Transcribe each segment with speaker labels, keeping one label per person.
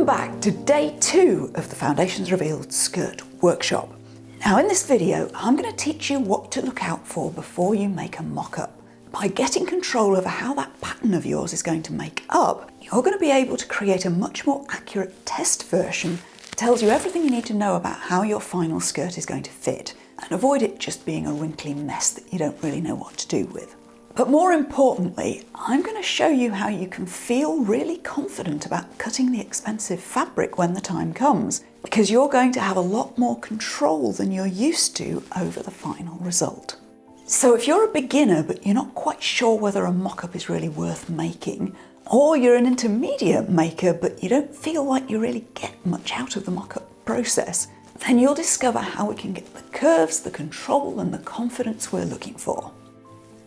Speaker 1: Welcome back to day 2 of the Foundations Revealed skirt workshop. Now in this video, I'm going to teach you what to look out for before you make a mock-up. By getting control over how that pattern of yours is going to make up, you're going to be able to create a much more accurate test version that tells you everything you need to know about how your final skirt is going to fit and avoid it just being a wrinkly mess that you don't really know what to do with. But more importantly, I'm going to show you how you can feel really confident about cutting the expensive fabric when the time comes, because you're going to have a lot more control than you're used to over the final result. So if you're a beginner but you're not quite sure whether a mock-up is really worth making, or you're an intermediate maker but you don't feel like you really get much out of the mock-up process, then you'll discover how we can get the curves, the control and the confidence we're looking for.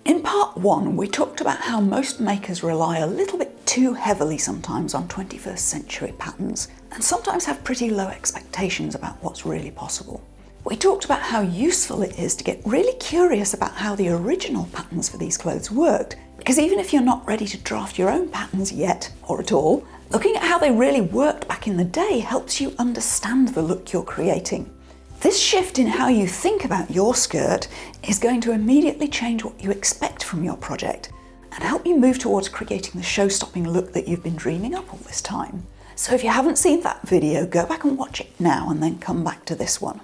Speaker 1: In part 1, we talked about how most makers rely a little bit too heavily sometimes on 21st century patterns and sometimes have pretty low expectations about what's really possible. We talked about how useful it is to get really curious about how the original patterns for these clothes worked, because even if you're not ready to draft your own patterns yet, or at all, looking at how they really worked back in the day helps you understand the look you're creating. This shift in how you think about your skirt is going to immediately change what you expect from your project and help you move towards creating the show-stopping look that you've been dreaming up all this time. So if you haven't seen that video, go back and watch it now and then come back to this one.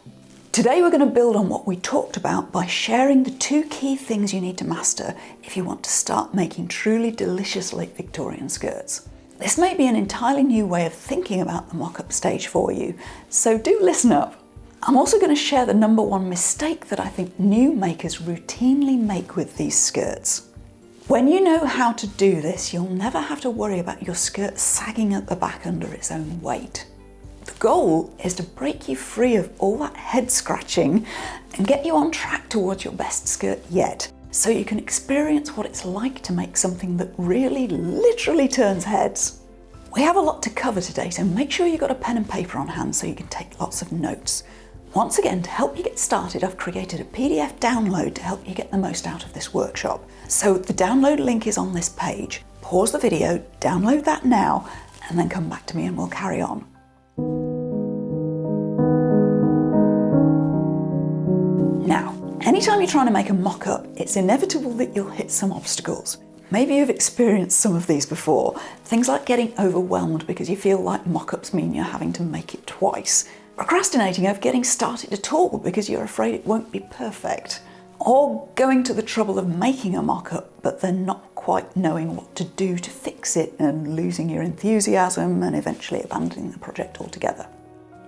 Speaker 1: Today we're going to build on what we talked about by sharing the 2 key things you need to master if you want to start making truly delicious late Victorian skirts. This may be an entirely new way of thinking about the mock-up stage for you, so do listen up. I'm also going to share the number 1 mistake that I think new makers routinely make with these skirts. When you know how to do this, you'll never have to worry about your skirt sagging at the back under its own weight. The goal is to break you free of all that head scratching and get you on track towards your best skirt yet, so you can experience what it's like to make something that really, literally turns heads. We have a lot to cover today, so make sure you've got a pen and paper on hand so you can take lots of notes. Once again, to help you get started, I've created a PDF download to help you get the most out of this workshop. So the download link is on this page. Pause the video, download that now, and then come back to me and we'll carry on. Now, anytime you're trying to make a mock-up, it's inevitable that you'll hit some obstacles. Maybe you've experienced some of these before. Things like getting overwhelmed because you feel like mock-ups mean you're having to make it twice. Procrastinating over getting started at all because you're afraid it won't be perfect. Or going to the trouble of making a mock-up but then not quite knowing what to do to fix it and losing your enthusiasm and eventually abandoning the project altogether.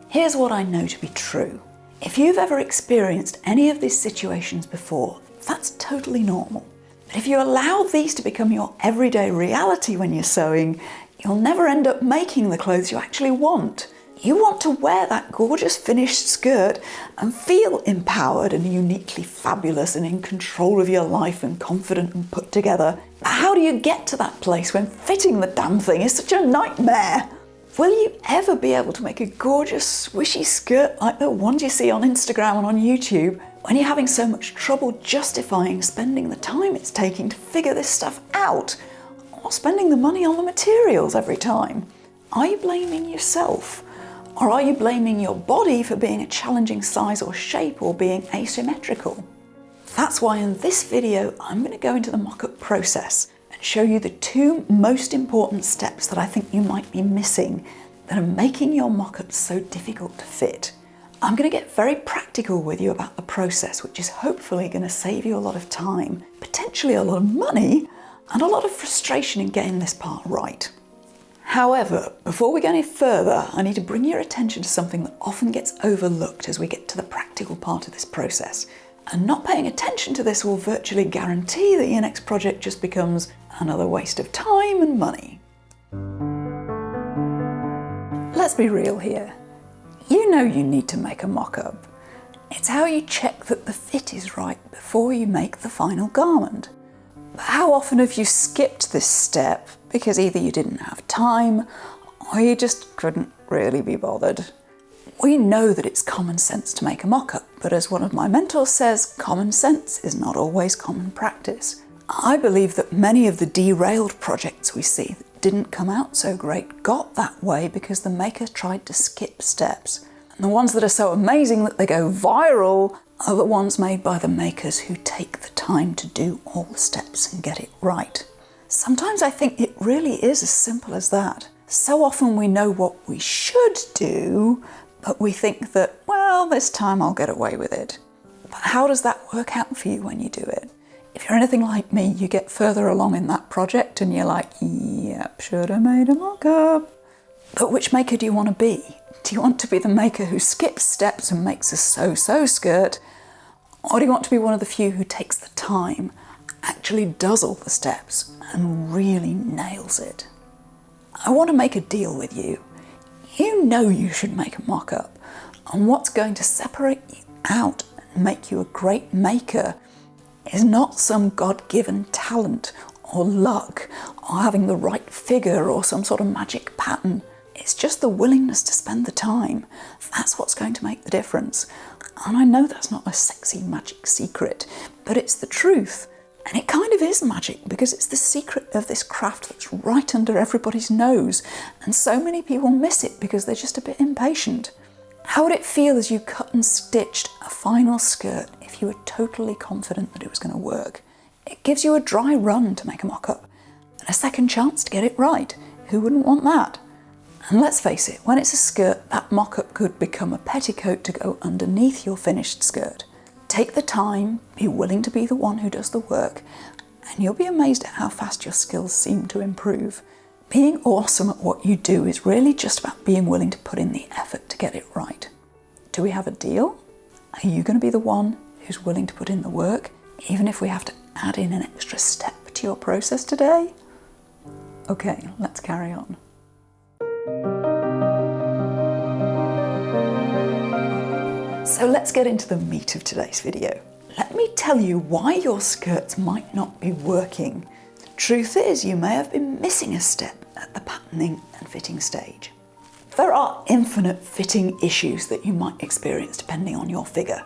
Speaker 1: Here's what I know to be true. If you've ever experienced any of these situations before, that's totally normal. But if you allow these to become your everyday reality when you're sewing, you'll never end up making the clothes you actually want. You want to wear that gorgeous finished skirt and feel empowered and uniquely fabulous and in control of your life and confident and put together. But how do you get to that place when fitting the damn thing is such a nightmare? Will you ever be able to make a gorgeous swishy skirt like the ones you see on Instagram and on YouTube when you're having so much trouble justifying spending the time it's taking to figure this stuff out, or spending the money on the materials every time? Are you blaming yourself? Or are you blaming your body for being a challenging size or shape or being asymmetrical? That's why in this video, I'm going to go into the mock-up process and show you the 2 most important steps that I think you might be missing that are making your mock-ups so difficult to fit. I'm going to get very practical with you about the process, which is hopefully going to save you a lot of time, potentially a lot of money, and a lot of frustration in getting this part right. However, before we go any further, I need to bring your attention to something that often gets overlooked as we get to the practical part of this process. And not paying attention to this will virtually guarantee that your next project just becomes another waste of time and money. Let's be real here. You know you need to make a mock-up. It's how you check that the fit is right before you make the final garment. But how often have you skipped this step because either you didn't have time or you just couldn't really be bothered? We know that it's common sense to make a mock-up, but as one of my mentors says, common sense is not always common practice. I believe that many of the derailed projects we see that didn't come out so great got that way because the maker tried to skip steps. And the ones that are so amazing that they go viral are the ones made by the makers who take the time to do all the steps and get it right. Sometimes I think it really is as simple as that. So often we know what we should do, but we think that, well, this time I'll get away with it. But how does that work out for you when you do it? If you're anything like me, you get further along in that project and you're like, yep, should have made a mock-up. But which maker do you want to be? Do you want to be the maker who skips steps and makes a so-so skirt? Or do you want to be one of the few who takes the time, actually does all the steps, and really nails it? I want to make a deal with you. You know you should make a mock-up, and what's going to separate you out and make you a great maker is not some God-given talent or luck or having the right figure or some sort of magic pattern. It's just the willingness to spend the time. That's what's going to make the difference. And I know that's not a sexy magic secret, but it's the truth. And it kind of is magic because it's the secret of this craft that's right under everybody's nose. And so many people miss it because they're just a bit impatient. How would it feel as you cut and stitched a final skirt if you were totally confident that it was going to work? It gives you a dry run to make a mock-up and a second chance to get it right. Who wouldn't want that? And let's face it, when it's a skirt, that mock-up could become a petticoat to go underneath your finished skirt. Take the time, be willing to be the one who does the work, and you'll be amazed at how fast your skills seem to improve. Being awesome at what you do is really just about being willing to put in the effort to get it right. Do we have a deal? Are you going to be the one who's willing to put in the work, even if we have to add in an extra step to your process today? Okay, let's carry on. So let's get into the meat of today's video. Let me tell you why your skirts might not be working. The truth is, you may have been missing a step at the patterning and fitting stage. There are infinite fitting issues that you might experience depending on your figure.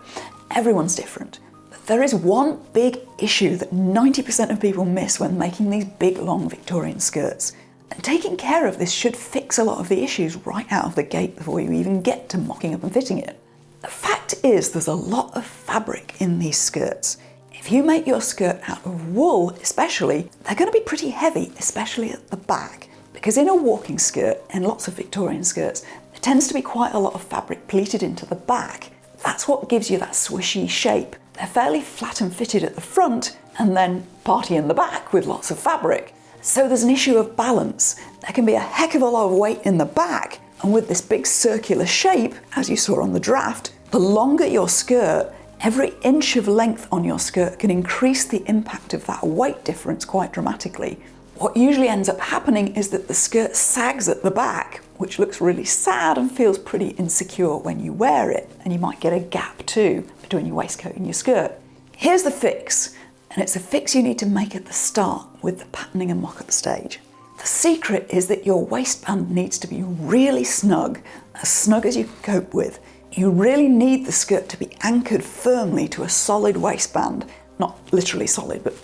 Speaker 1: Everyone's different. But there is one big issue that 90% of people miss when making these big, long Victorian skirts. And taking care of this should fix a lot of the issues right out of the gate before you even get to mocking up and fitting it. The fact is, there's a lot of fabric in these skirts. If you make your skirt out of wool especially, they're going to be pretty heavy, especially at the back. Because in a walking skirt, and lots of Victorian skirts, there tends to be quite a lot of fabric pleated into the back. That's what gives you that swishy shape. They're fairly flat and fitted at the front, and then party in the back with lots of fabric. So there's an issue of balance. There can be a heck of a lot of weight in the back, and with this big circular shape, as you saw on the draft, the longer your skirt, every inch of length on your skirt can increase the impact of that weight difference quite dramatically. What usually ends up happening is that the skirt sags at the back, which looks really sad and feels pretty insecure when you wear it, and you might get a gap too between your waistcoat and your skirt. Here's the fix, and it's a fix you need to make at the start with the patterning and mock-up stage. The secret is that your waistband needs to be really snug as you can cope with. You really need the skirt to be anchored firmly to a solid waistband, not literally solid, but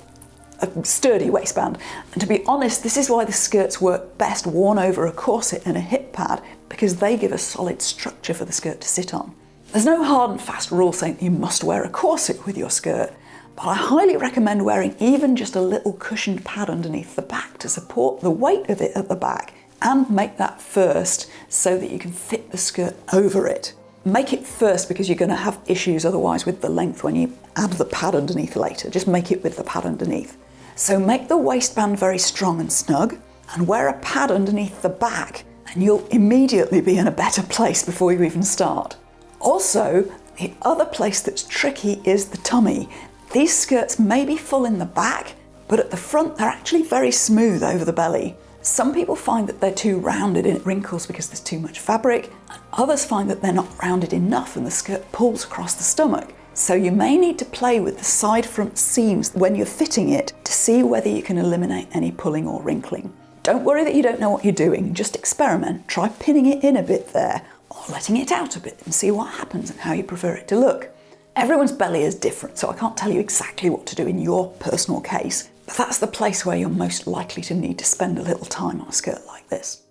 Speaker 1: a sturdy waistband. And to be honest, this is why the skirts work best worn over a corset and a hip pad, because they give a solid structure for the skirt to sit on. There's no hard and fast rule saying that you must wear a corset with your skirt, but I highly recommend wearing even just a little cushioned pad underneath the back to support the weight of it at the back, and make that first so that you can fit the skirt over it. Make it first because you're going to have issues otherwise with the length when you add the pad underneath later. Just make it with the pad underneath. So make the waistband very strong and snug, and wear a pad underneath the back, and you'll immediately be in a better place before you even start. Also, the other place that's tricky is the tummy. These skirts may be full in the back, but at the front they're actually very smooth over the belly. Some people find that they're too rounded and it wrinkles because there's too much fabric, and others find that they're not rounded enough and the skirt pulls across the stomach. So you may need to play with the side-front seams when you're fitting it to see whether you can eliminate any pulling or wrinkling. Don't worry that you don't know what you're doing, just experiment. Try pinning it in a bit there, or letting it out a bit and see what happens and how you prefer it to look. Everyone's belly is different, so I can't tell you exactly what to do in your personal case, but that's the place where you're most likely to need to spend a little time on a skirt like this.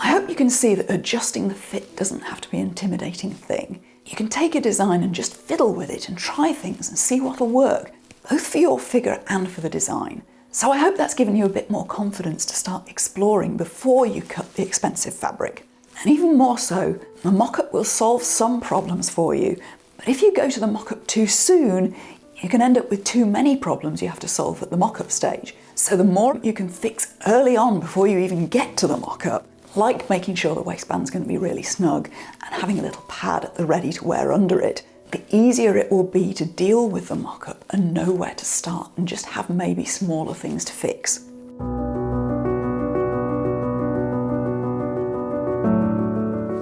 Speaker 1: I hope you can see that adjusting the fit doesn't have to be an intimidating thing. You can take a design and just fiddle with it and try things and see what'll work, both for your figure and for the design. So I hope that's given you a bit more confidence to start exploring before you cut the expensive fabric. And even more so, the mock-up will solve some problems for you, but if you go to the mock-up too soon, you can end up with too many problems you have to solve at the mock-up stage. So the more you can fix early on before you even get to the mock-up, like making sure the waistband's going to be really snug and having a little pad at the ready to wear under it, the easier it will be to deal with the mock-up and know where to start and just have maybe smaller things to fix.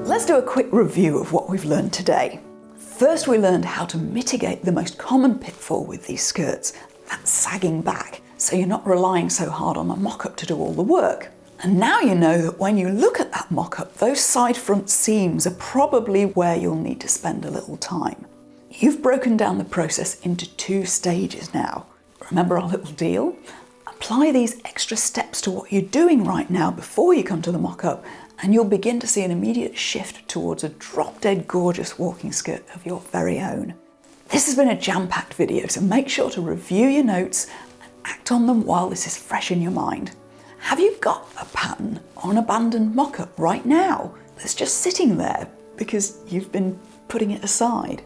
Speaker 1: Let's do a quick review of what we've learned today. First, we learned how to mitigate the most common pitfall with these skirts, that sagging back, so you're not relying so hard on the mock-up to do all the work. And now you know that when you look at that mock-up, those side front seams are probably where you'll need to spend a little time. You've broken down the process into 2 stages now. Remember our little deal? Apply these extra steps to what you're doing right now before you come to the mock-up, and you'll begin to see an immediate shift towards a drop-dead gorgeous walking skirt of your very own. This has been a jam-packed video, so make sure to review your notes and act on them while this is fresh in your mind. Have you got a pattern or an abandoned mock-up right now that's just sitting there because you've been putting it aside?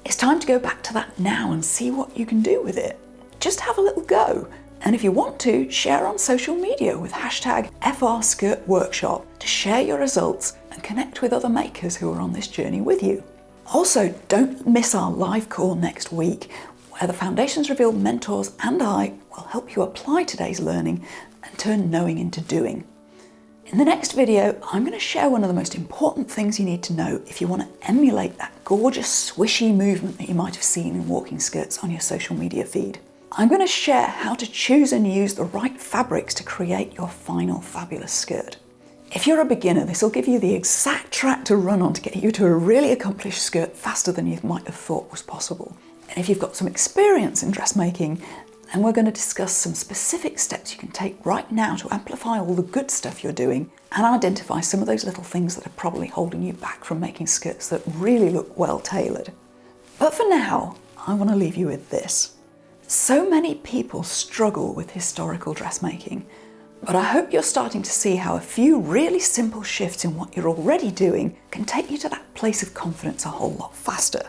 Speaker 1: It's time to go back to that now and see what you can do with it. Just have a little go. And if you want to, share on social media with hashtag #FRSkirtWorkshop to share your results and connect with other makers who are on this journey with you. Also, don't miss our live call next week, where the Foundations Revealed mentors and I will help you apply today's learning and turn knowing into doing. In the next video, I'm going to share one of the most important things you need to know if you want to emulate that gorgeous swishy movement that you might have seen in walking skirts on your social media feed. I'm going to share how to choose and use the right fabrics to create your final fabulous skirt. If you're a beginner, this will give you the exact track to run on to get you to a really accomplished skirt faster than you might have thought was possible. And if you've got some experience in dressmaking, then we're going to discuss some specific steps you can take right now to amplify all the good stuff you're doing and identify some of those little things that are probably holding you back from making skirts that really look well tailored. But for now, I want to leave you with this. So many people struggle with historical dressmaking, but I hope you're starting to see how a few really simple shifts in what you're already doing can take you to that place of confidence a whole lot faster.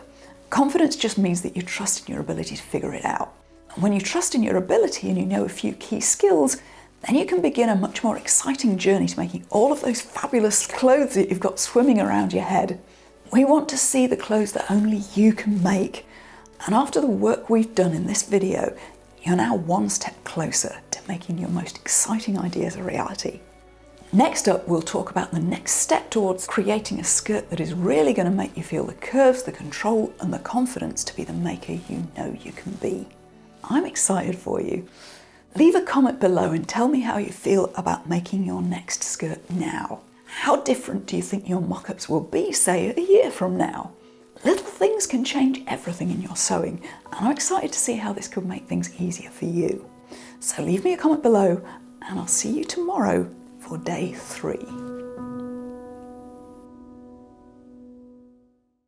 Speaker 1: Confidence just means that you trust in your ability to figure it out. And when you trust in your ability and you know a few key skills, then you can begin a much more exciting journey to making all of those fabulous clothes that you've got swimming around your head. We want to see the clothes that only you can make. And after the work we've done in this video, you're now one step closer to making your most exciting ideas a reality. Next up, we'll talk about the next step towards creating a skirt that is really going to make you feel the curves, the control, and the confidence to be the maker you know you can be. I'm excited for you. Leave a comment below and tell me how you feel about making your next skirt now. How different do you think your mock-ups will be, say, a year from now? Little things can change everything in your sewing, and I'm excited to see how this could make things easier for you. So leave me a comment below, and I'll see you tomorrow for day 3.